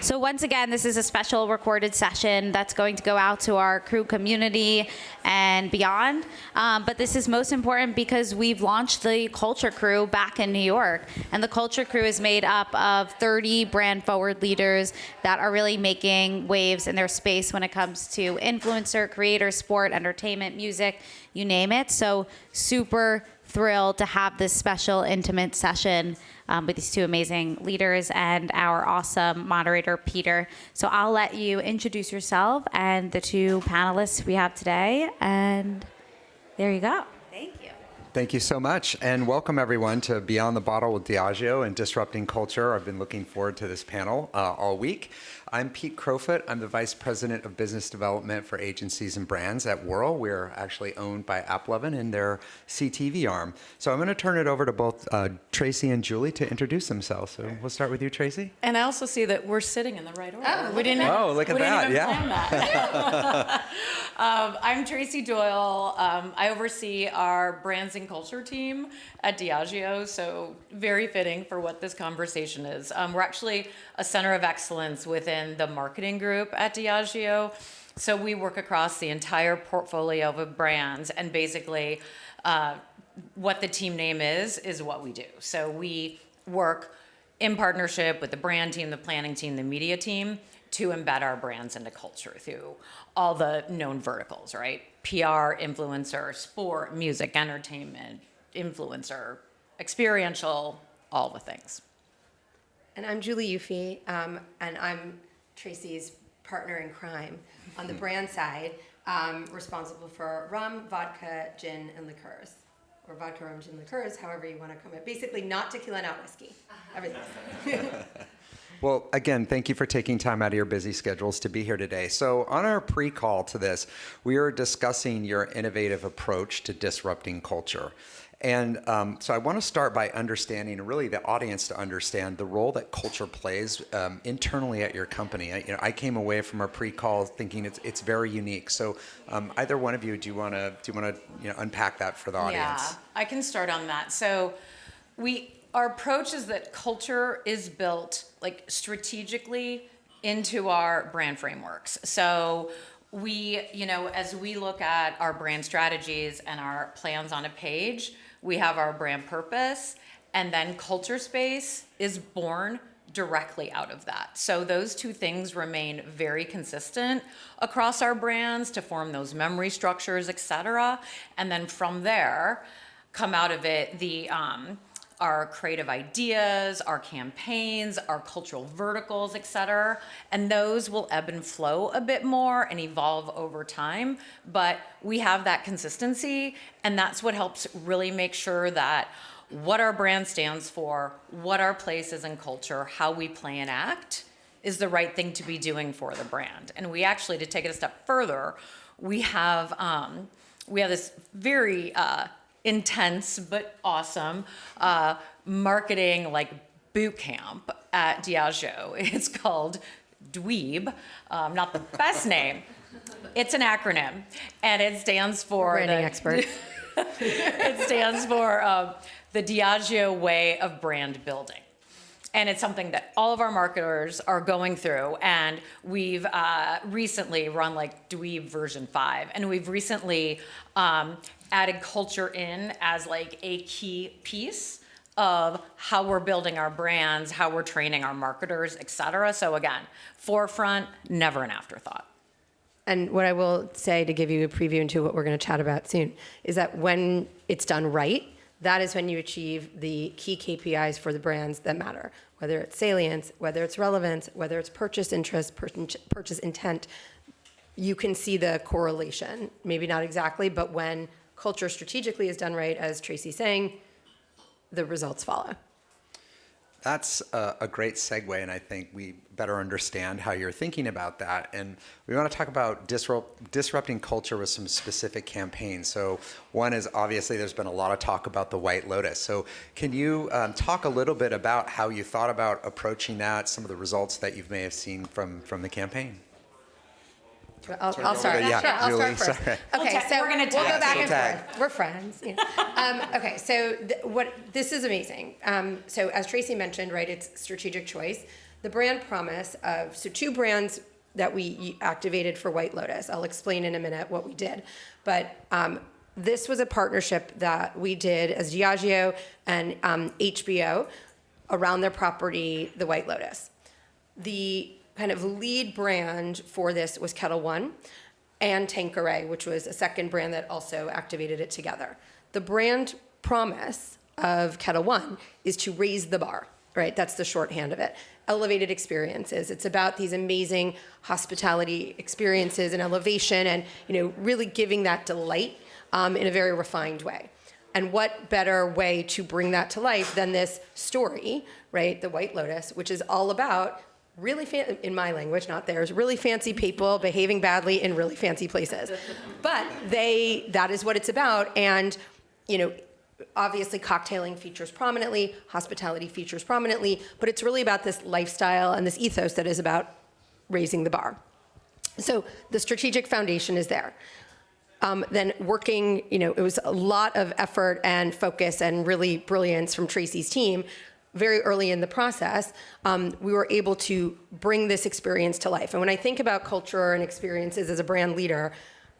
So once again, this is a special recorded session that's going to go out to our crew community and beyond. But this is most important because we've launched the Culture Crew back in New York. And the Culture Crew is made up of 30 brand forward leaders that are really making waves in their space when it comes to influencer, creator, sport, entertainment, music, you name it. So super thrilled to have this special intimate session with these two amazing leaders and our awesome moderator, Peter. So I'll let you introduce yourself and the two panelists we have today, and there you go. Thank you. Thank you so much, and welcome everyone to Beyond the Bottle with Diageo and Disrupting Culture. I've been looking forward to this panel all week. I'm Pete Crowfoot. I'm the Vice President of Business Development for Agencies and Brands at Whirl. We're actually owned by AppLovin and their CTV arm. So I'm going to turn it over to both Tracy and Julie to introduce themselves. So we'll start with you, Tracy. And I also see that we're sitting in the right order. Look at that. Plan that. I'm Tracy Doyle. I oversee our brands and culture team at Diageo, so very fitting for what this conversation is. We're actually a center of excellence within the marketing group at Diageo. So we work across the entire portfolio of brands, and basically what the team name is what we do. So we work in partnership with the brand team, the planning team, the media team to embed our brands into culture through all the known verticals, right? PR, influencer, sport, music, entertainment, influencer, experiential, all the things. And I'm Julie Yuffie, and I'm Tracy's partner in crime on the brand side, responsible for rum, vodka, gin, and liqueurs. Or vodka, rum, gin, liqueurs, however you want to come in. Basically, not tequila, not whiskey. Everything. Well, again, thank you for taking time out of your busy schedules to be here today. So on our pre-call to this, we are discussing your innovative approach to disrupting culture. And so I want to start by understanding, really the audience to understand the role that culture plays internally at your company. I came away from our pre-call thinking it's very unique. So either one of you, do you want to unpack that for the audience? Yeah, I can start on that. So our approach is that culture is built like strategically into our brand frameworks. So we, as we look at our brand strategies and our plans on a page, we have our brand purpose, and then culture space is born directly out of that. So those two things remain very consistent across our brands to form those memory structures, et cetera. And then from there, come out of it our creative ideas, our campaigns, our cultural verticals, et cetera. And those will ebb and flow a bit more and evolve over time. But we have that consistency, and that's what helps really make sure that what our brand stands for, what our place is in culture, how we play and act is the right thing to be doing for the brand. And we actually, to take it a step further, we have this very intense but awesome marketing boot camp at Diageo. It's called DWEEB, not the best name. It's an acronym, and it stands for branding expert. It stands for the Diageo way of brand building. And it's something that all of our marketers are going through. And we've recently run DWEEB version 5. And we've recently added culture in as a key piece of how we're building our brands, how we're training our marketers, et cetera. So again, forefront, never an afterthought. And what I will say to give you a preview into what we're going to chat about soon is that when it's done right, that is when you achieve the key KPIs for the brands that matter, whether it's salience, whether it's relevance, whether it's purchase interest, purchase intent. You can see the correlation, maybe not exactly, but when culture strategically is done right, as Tracy's saying, the results follow. That's a great segue, and I think we better understand how you're thinking about that. And we want to talk about disrupting culture with some specific campaigns. So one is, obviously, there's been a lot of talk about the White Lotus. So can you talk a little bit about how you thought about approaching that, some of the results that you may have seen from the campaign? I'll start. Yeah, Sure, I'll Julie, start first. sorry. Okay, so we're gonna we'll go back and tag. forth. We're friends. Yeah. Okay, so this is amazing. So as Tracy mentioned, right, it's strategic choice. the brand promise of, so two brands that we activated for White Lotus. I'll explain in a minute what we did. But this was a partnership that we did as Diageo and HBO around their property, the White Lotus. The kind of lead brand for this was Kettle One and Tanqueray, which was a second brand that also activated it together. The brand promise of Kettle One is to raise the bar, right? That's the shorthand of it. Elevated experiences. It's about these amazing hospitality experiences and elevation and, really giving that delight in a very refined way. And what better way to bring that to life than this story, right? The White Lotus, which is all about really, in my language, not theirs, really fancy people behaving badly in really fancy places. But that is what it's about. And, obviously cocktailing features prominently, hospitality features prominently, but it's really about this lifestyle and this ethos that is about raising the bar. So the strategic foundation is there. Then working, it was a lot of effort and focus and really brilliance from Tracy's team. Very early in the process, we were able to bring this experience to life. And when I think about culture and experiences as a brand leader,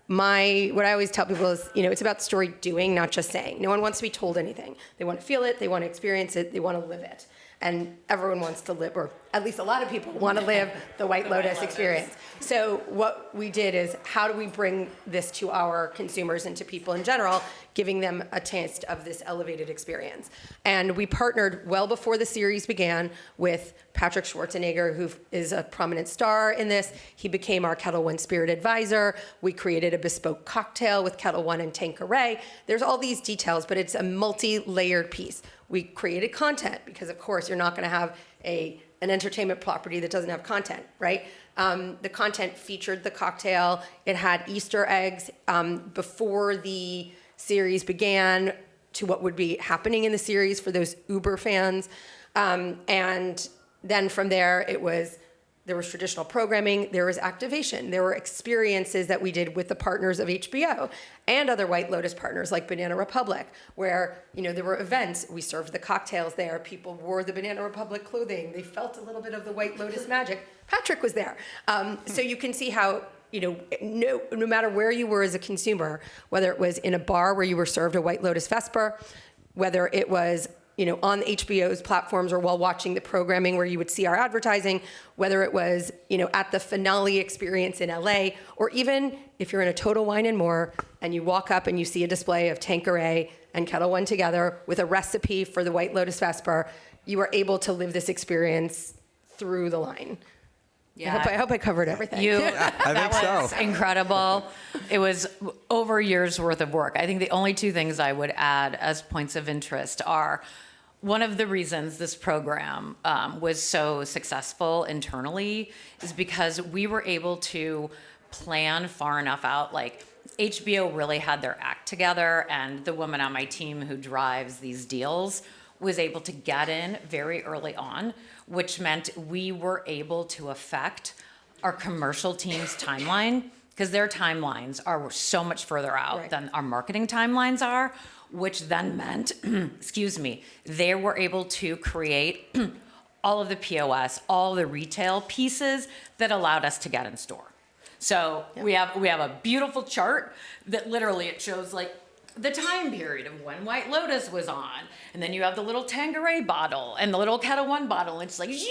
what I always tell people is, it's about story doing, not just saying. No one wants to be told anything. They want to feel it, they want to experience it, they want to live it. And everyone wants to live, or at least a lot of people want to live the White Lotus experience. So what we did is, how do we bring this to our consumers and to people in general, giving them a taste of this elevated experience? And we partnered well before the series began with Patrick Schwarzenegger, who is a prominent star in this. He became our Kettle One Spirit Advisor. We created a bespoke cocktail with Kettle One and Tanqueray. There's all these details, but it's a multi-layered piece. We created content because, of course, you're not going to have an entertainment property that doesn't have content, right? The content featured the cocktail. It had Easter eggs before the series began to what would be happening in the series for those Uber fans. And then from there, there was traditional programming, there was activation, there were experiences that we did with the partners of HBO and other White Lotus partners like Banana Republic, where there were events. We served the cocktails there. People wore the Banana Republic clothing. They felt a little bit of the White Lotus magic. Patrick was there. So you can see how no matter where you were as a consumer, whether it was in a bar where you were served a White Lotus Vesper, whether it was on HBO's platforms or while watching the programming where you would see our advertising, whether it was, at the finale experience in LA, or even if you're in a Total Wine and More and you walk up and you see a display of Tanqueray and Kettle One together with a recipe for the White Lotus Vesper, you are able to live this experience through the line. Yeah. I hope I covered everything. I think That was so. incredible. It was over a year's worth of work. I think the only two things I would add as points of interest are, one of the reasons this program was so successful internally is because we were able to plan far enough out. Like, HBO really had their act together, and the woman on my team who drives these deals was able to get in very early on, which meant we were able to affect our commercial team's timeline, because their timelines are so much further out than our marketing timelines are, which then meant, they were able to create all of the POS, all the retail pieces that allowed us to get in store. So we have a beautiful chart that literally it shows like the time period of when White Lotus was on. And then you have the little Tanqueray bottle and the little Kettle One bottle. And it's like, zing!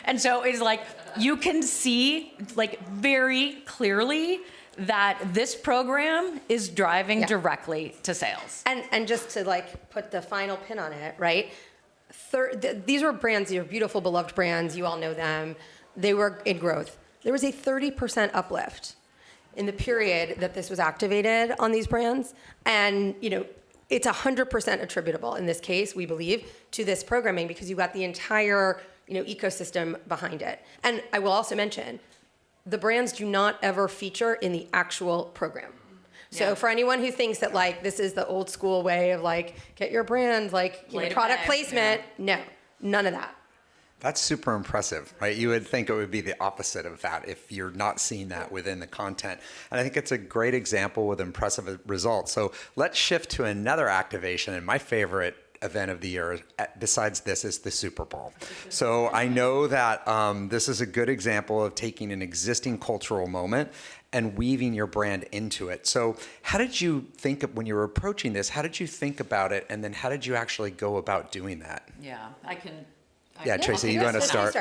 And so it's like, you can see like very clearly that this program is driving directly to sales. And just to like put the final pin on it, right? These were brands, these are beautiful, beloved brands. You all know them. They were in growth. There was a 30% uplift in the period that this was activated on these brands. And, it's 100% attributable in this case, we believe, to this programming because you got the entire, ecosystem behind it. And I will also mention, the brands do not ever feature in the actual program. So for anyone who thinks that like this is the old school way of like get your brand like product placement, no, none of that. That's super impressive, right? You would think it would be the opposite of that if you're not seeing that within the content. And I think it's a great example with impressive results. So let's shift to another activation and my favorite event of the year besides this is the Super Bowl. So I know that this is a good example of taking an existing cultural moment and weaving your brand into it. So how did you think of, when you were approaching this, how did you think about it? And then how did you actually go about doing that? Yeah, I can. Yeah, Tracy, you want to start?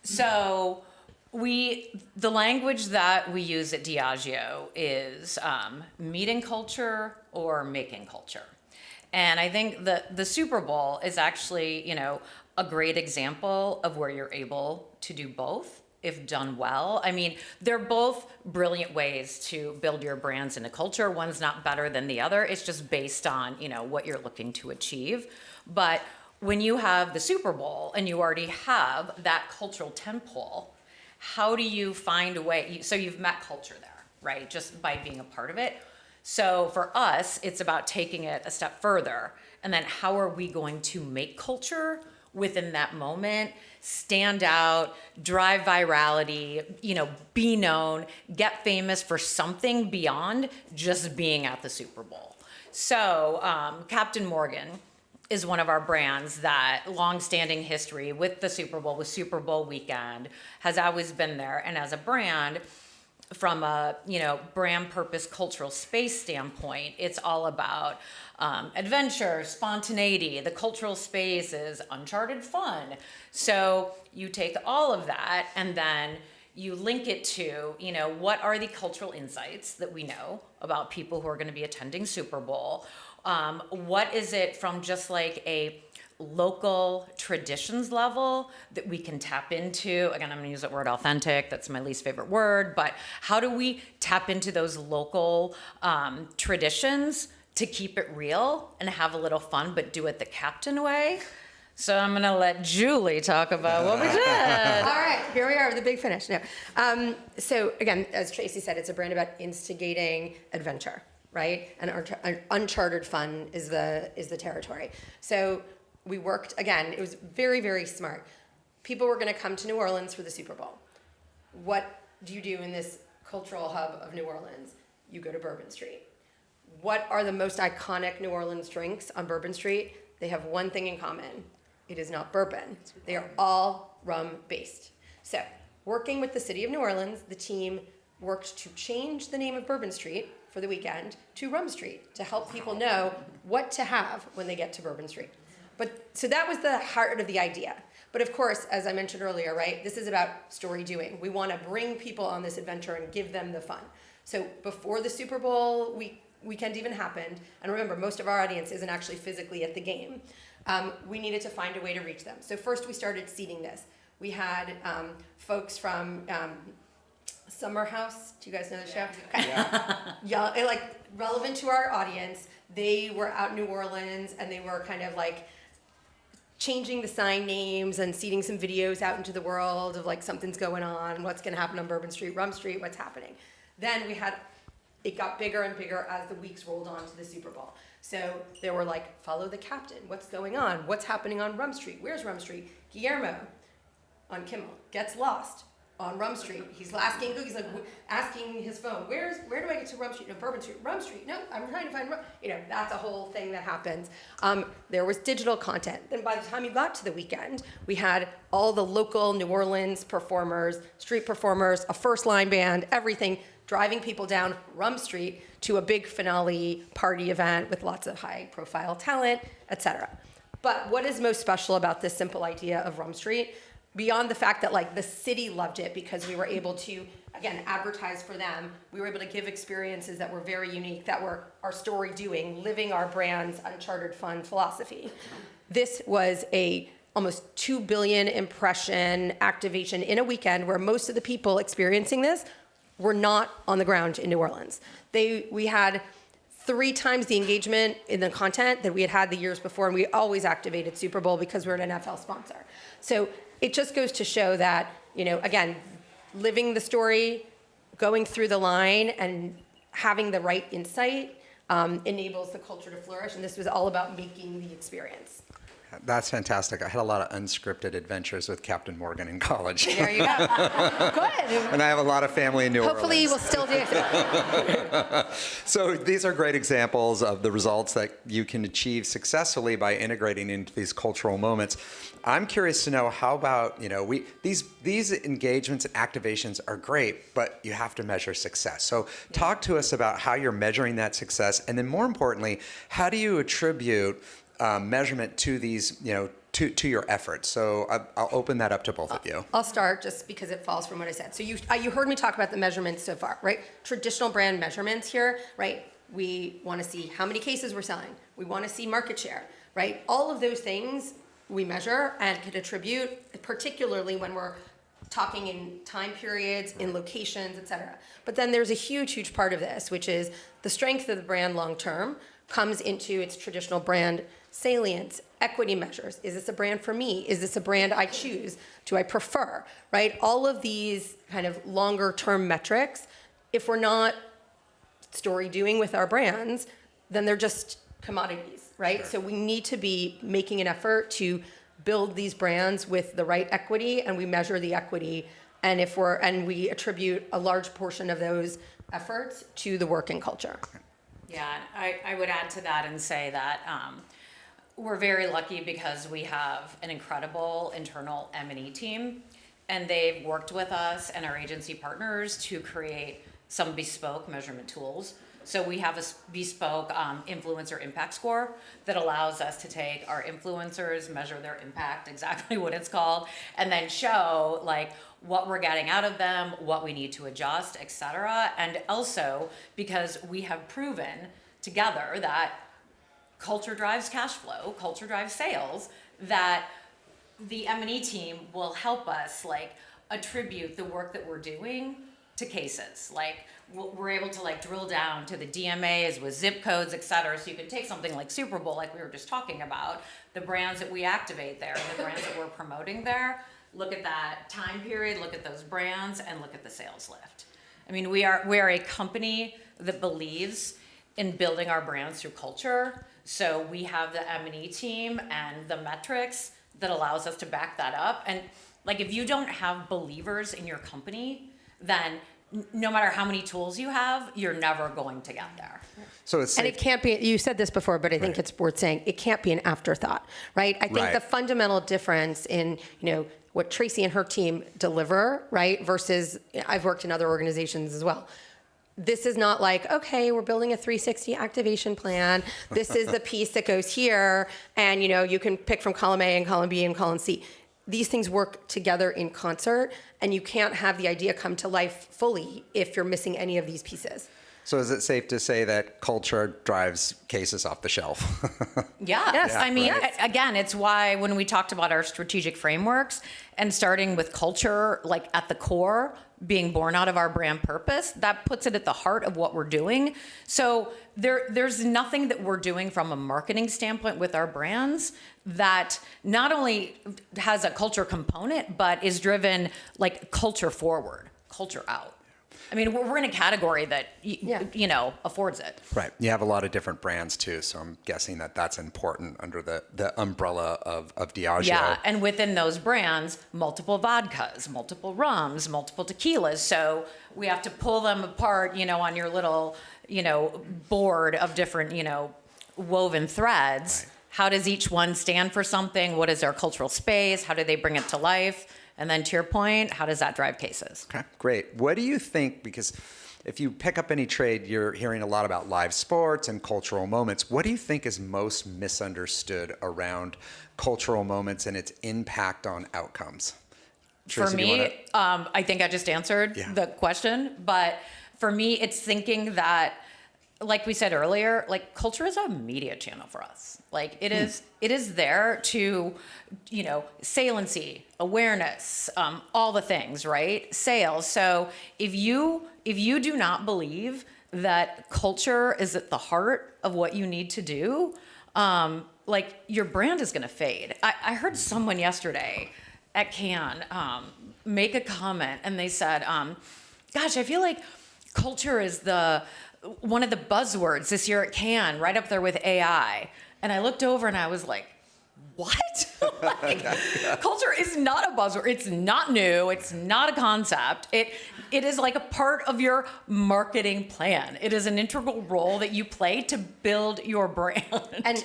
So the language that we use at Diageo is meeting culture or making culture. And I think the Super Bowl is actually, a great example of where you're able to do both if done well. I mean, they're both brilliant ways to build your brands into culture. One's not better than the other. It's just based on, what you're looking to achieve. But when you have the Super Bowl and you already have that cultural tentpole, how do you find a way? So you've met culture there, right? Just by being a part of it. So for us, it's about taking it a step further. And then how are we going to make culture within that moment, stand out, drive virality, be known, get famous for something beyond just being at the Super Bowl. So Captain Morgan is one of our brands that long-standing history with the Super Bowl, with Super Bowl weekend, has always been there. And as a brand, from a brand purpose cultural space standpoint, it's all about adventure, spontaneity. The cultural space is uncharted fun. So you take all of that and then you link it to, what are the cultural insights that we know about people who are going to be attending Super Bowl? What is it from just like a local traditions level that we can tap into? Again, I'm going to use that word authentic. That's my least favorite word. But how do we tap into those local traditions to keep it real and have a little fun, but do it the Captain way? So I'm going to let Julie talk about what we did. All right, here we are, the big finish. No. So again, as Tracy said, it's a brand about instigating adventure, right? And uncharted fun is the territory. So we worked, again, it was very, very smart. People were going to come to New Orleans for the Super Bowl. What do you do in this cultural hub of New Orleans? You go to Bourbon Street. What are the most iconic New Orleans drinks on Bourbon Street? They have one thing in common. It is not bourbon. They are all rum-based. So, working with the city of New Orleans, the team worked to change the name of Bourbon Street for the weekend to Rum Street to help people know what to have when they get to Bourbon Street. So that was the heart of the idea. But of course, as I mentioned earlier, right, this is about story doing. We want to bring people on this adventure and give them the fun. So before the Super Bowl weekend even happened, and remember, most of our audience isn't actually physically at the game, we needed to find a way to reach them. So first we started seeding this. We had folks from Summer House. Do you guys know the show? Okay. Yeah, and like relevant to our audience. They were out in New Orleans and they were kind of like changing the sign names and seeding some videos out into the world of like something's going on, what's going to happen on Bourbon Street, Rum Street, what's happening. Then it got bigger and bigger as the weeks rolled on to the Super Bowl. So there were like, follow the captain, what's going on, what's happening on Rum Street, where's Rum Street? Guillermo on Kimmel gets lost on Rum Street. He's asking his phone, where do I get to Rum Street? No, Bourbon Street, Rum Street. No, I'm trying to find Rum. That's a whole thing that happens. There was digital content. Then by the time you got to the weekend, we had all the local New Orleans performers, street performers, a first line band, everything, driving people down Rum Street to a big finale party event with lots of high profile talent, etc. But what is most special about this simple idea of Rum Street? Beyond the fact that like the city loved it because we were able to, again, advertise for them. We were able to give experiences that were very unique, that were our story doing, living our brand's uncharted fun philosophy. This was a almost 2 billion impression activation in a weekend where most of the people experiencing this were not on the ground in New Orleans. We had 3 times the engagement in the content that we had the years before, and we always activated Super Bowl because we're an NFL sponsor. So it just goes to show that, again, living the story, going through the line, and having the right insight enables the culture to flourish. And this was all about making the experience. That's fantastic. I had a lot of unscripted adventures with Captain Morgan in college. There you go. Good. And I have a lot of family in New Hopefully you will Orleans. still do it. So these are great examples of the results that you can achieve successfully by integrating into these cultural moments. I'm curious to know, how about, these engagements and activations are great, but you have to measure success. So talk to us about how you're measuring that success, and then more importantly, how do you attribute measurement to these, to your efforts? So I'll open that up to both of you. I'll start just because it falls from what I said. So you heard me talk about the measurements so far, right? Traditional brand measurements here, right? We want to see how many cases we're selling. We want to see market share, right? All of those things we measure and can attribute, particularly when we're talking in time periods, in locations, et cetera. But then there's a huge, huge part of this, which is the strength of the brand long term comes into its traditional brand salience, equity measures. Is this a brand for me? Is this a brand I choose? Do I prefer, right? All of these kind of longer term metrics, if we're not story doing with our brands, then they're just commodities, right? Sure. So we need to be making an effort to build these brands with the right equity, and we measure the equity, and we attribute a large portion of those efforts to the work and culture. Yeah, I would add to that and say that we're very lucky because we have an incredible internal M&E team, and they've worked with us and our agency partners to create some bespoke measurement tools. So we have a bespoke influencer impact score that allows us to take our influencers, measure their impact, exactly what it's called, and then show like what we're getting out of them, what we need to adjust, et cetera. And also because we have proven together that culture drives cash flow, culture drives sales, that the M&E team will help us like attribute the work that we're doing to cases. Like we're able to like drill down to the DMAs with zip codes, et cetera. So you can take something like Super Bowl, like we were just talking about, the brands that we activate there, the brands that we're promoting there, look at that time period, look at those brands, and look at the sales lift. I mean, we are a company that believes in building our brands through culture. So we have the M&E team and the metrics that allows us to back that up. And like, if you don't have believers in your company, then no matter how many tools you have, you're never going to get there. So it's And it can't be, you said this before, but I think it's worth saying, it can't be an afterthought, right? I think Right. the fundamental difference in, what Tracy and her team deliver, right, versus I've worked in other organizations as well. This is not like, okay, we're building a 360 activation plan. This is the piece that goes here, and you can pick from column A and column B and column C. These things work together in concert, and you can't have the idea come to life fully if you're missing any of these pieces. So is it safe to say that culture drives cases off the shelf? Yeah. Yes. I mean, right. again, it's why when we talked about our strategic frameworks and starting with culture, like at the core, being born out of our brand purpose, that puts it at the heart of what we're doing. So there's nothing that we're doing from a marketing standpoint with our brands that not only has a culture component, but is driven like culture forward, culture out. I mean, we're in a category that, affords it. Right. You have a lot of different brands too, so I'm guessing that that's important under the umbrella of Diageo. Yeah, and within those brands, multiple vodkas, multiple rums, multiple tequilas. So we have to pull them apart, on your little, board of different, woven threads. Right. How does each one stand for something? What is their cultural space? How do they bring it to life? And then to your point, how does that drive cases? Okay, great. What do you think, because if you pick up any trade, you're hearing a lot about live sports and cultural moments. What do you think is most misunderstood around cultural moments and its impact on outcomes? Tracy, For do you me, wanna- I think I just answered Yeah. the question, but for me, it's thinking that, like we said earlier, like culture is a media channel for us. Like it is there to, saliency, awareness, all the things, right? Sales. So if you do not believe that culture is at the heart of what you need to do, like your brand is going to fade. I heard someone yesterday at Cannes make a comment, and they said, gosh, I feel like culture is one of the buzzwords this year at Cannes, right up there with AI. And I looked over and I was like, what? Like, culture is not a buzzword. It's not new. It's not a concept. It is like a part of your marketing plan. It is an integral role that you play to build your brand.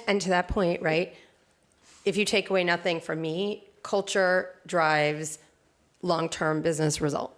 And to that point, right? If you take away nothing from me, culture drives long-term business result.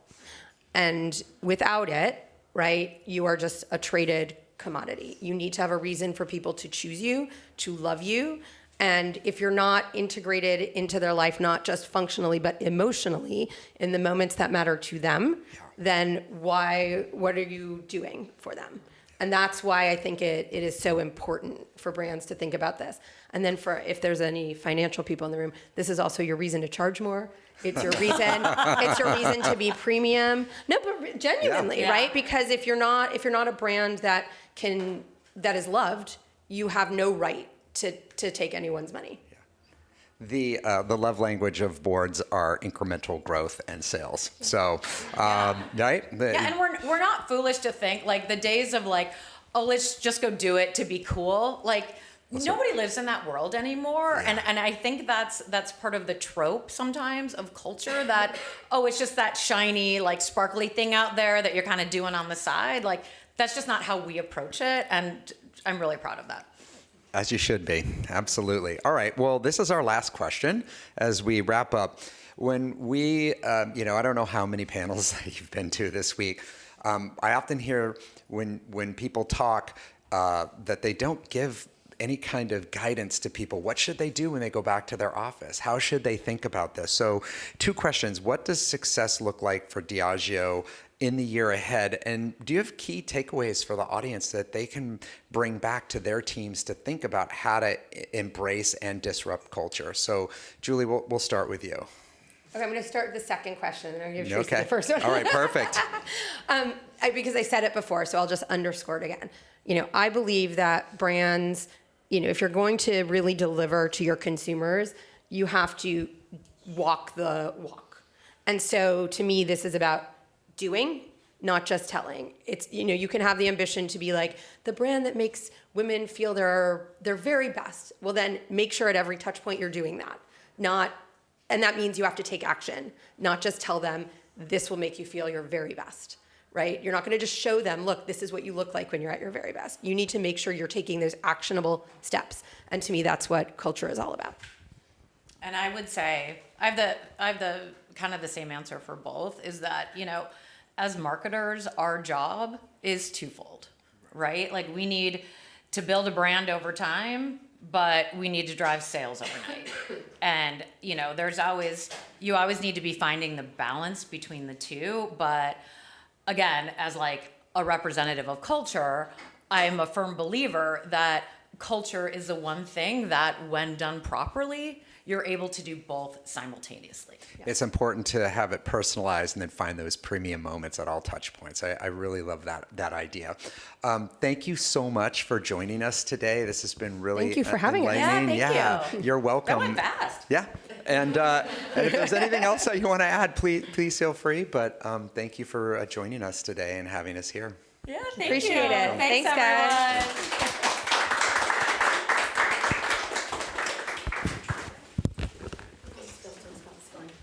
And without it, right, you are just a traded commodity. You need to have a reason for people to choose you, to love you. And if you're not integrated into their life, not just functionally, but emotionally, in the moments that matter to them, then what are you doing for them? And that's why I think it is so important for brands to think about this. And then if there's any financial people in the room, this is also your reason to charge more. It's your reason. It's your reason to be premium. No, but genuinely, Yeah. right? Because if you're not a brand that is loved, you have no right to take anyone's money. The love language of boards are incremental growth and sales. So, right? Yeah, and we're not foolish to think like the days of like, oh, let's just go do it to be cool. Like nobody lives in that world anymore. Yeah. And I think that's part of the trope sometimes of culture that, oh, it's just that shiny, like sparkly thing out there that you're kind of doing on the side. Like that's just not how we approach it. And I'm really proud of that. As you should be. Absolutely. All right. Well, this is our last question as we wrap up. When we, I don't know how many panels that you've been to this week. I often hear when people talk that they don't give any kind of guidance to people. What should they do when they go back to their office? How should they think about this? So 2 questions. What does success look like for Diageo in the year ahead? And do you have key takeaways for the audience that they can bring back to their teams to think about how to embrace and disrupt culture? So Julie, we'll start with you. Okay, I'm going to start with the second question, and I'll give Tracy Okay. the first one. All right, perfect. Because I said it before, so I'll just underscore it again. I believe that brands, if you're going to really deliver to your consumers, you have to walk the walk. And so to me, this is about doing, not just telling. It's, you can have the ambition to be like the brand that makes women feel their very best. Well, then make sure at every touch point you're doing that. And that means you have to take action, not just tell them this will make you feel your very best, right? You're not going to just show them, look, this is what you look like when you're at your very best. You need to make sure you're taking those actionable steps. And to me, that's what culture is all about. And I would say I have the kind of the same answer for both is that, as marketers, our job is twofold, right? Like we need to build a brand over time, but we need to drive sales overnight. And, you always need to be finding the balance between the two. But again, as like a representative of culture, I'm a firm believer that culture is the one thing that when done properly, you're able to do both simultaneously. It's important to have it personalized and then find those premium moments at all touch points. I really love that idea. Thank you so much for joining us today. This has been really Thank you for having us. enlightening. Yeah, thank you. You're welcome. That went fast. Yeah. And if there's anything else that you want to add, please feel free. But thank you for joining us today and having us here. Yeah, thank Appreciate you. it. Thanks, guys. everyone.